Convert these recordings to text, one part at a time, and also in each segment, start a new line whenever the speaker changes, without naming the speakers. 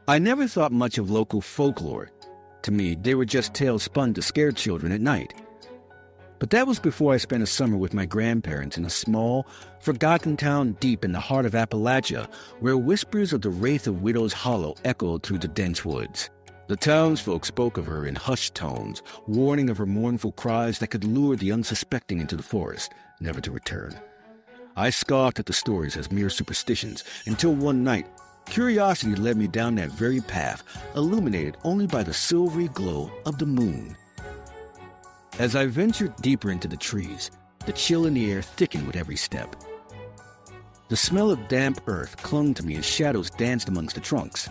I never thought much of local folklore. To me, they were just tales spun to scare children at night. But that was before I spent a summer with my grandparents in a small, forgotten town deep in the heart of Appalachia, where whispers of the Wraith of Widow's Hollow echoed through the dense woods. The townsfolk spoke of her in hushed tones, warning of her mournful cries that could lure the unsuspecting into the forest, never to return. I scoffed at the stories as mere superstitions, until one night, curiosity led me down that very path, illuminated only by the silvery glow of the moon. As I ventured deeper into the trees, the chill in the air thickened with every step. The smell of damp earth clung to me as shadows danced amongst the trunks.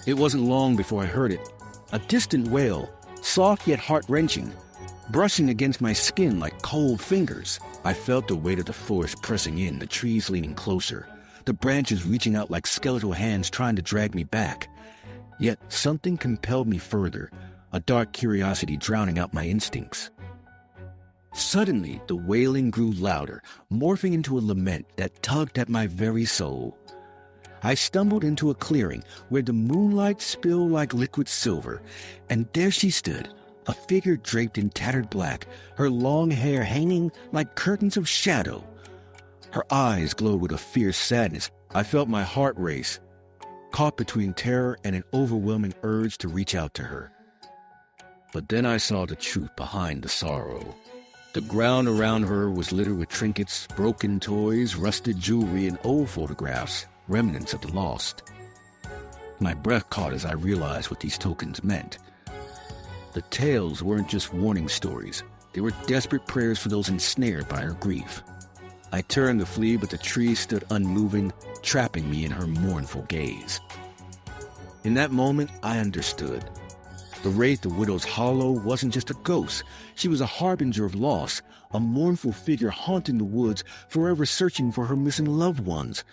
It wasn't long before I heard it, a distant wail, soft yet heart-wrenching, brushing against my skin like cold fingers. I felt the weight of the forest pressing in, the trees leaning closer, the branches reaching out like skeletal hands trying to drag me back. Yet something compelled me further, a dark curiosity drowning out my instincts. Suddenly, the wailing grew louder, morphing into a lament that tugged at my very soul. I stumbled into a clearing where the moonlight spilled like liquid silver, and there she stood, a figure draped in tattered black, her long hair hanging like curtains of shadow. Her eyes glowed with a fierce sadness. I felt my heart race, caught between terror and an overwhelming urge to reach out to her. But then I saw the truth behind the sorrow. The ground around her was littered with trinkets, broken toys, rusted jewelry, and old photographs, remnants of the lost. My breath caught as I realized what these tokens meant. The tales weren't just warning stories. They were desperate prayers for those ensnared by her grief. I turned to flee, but the tree stood unmoving, trapping me in her mournful gaze. In that moment, I understood. The Wraith of Widow's Hollow wasn't just a ghost. She was a harbinger of loss, a mournful figure haunting the woods, forever searching for her missing loved ones.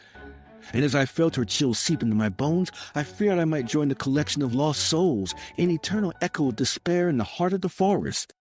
And as I felt her chill seep into my bones, I feared I might join the collection of lost souls, an eternal echo of despair in the heart of the forest.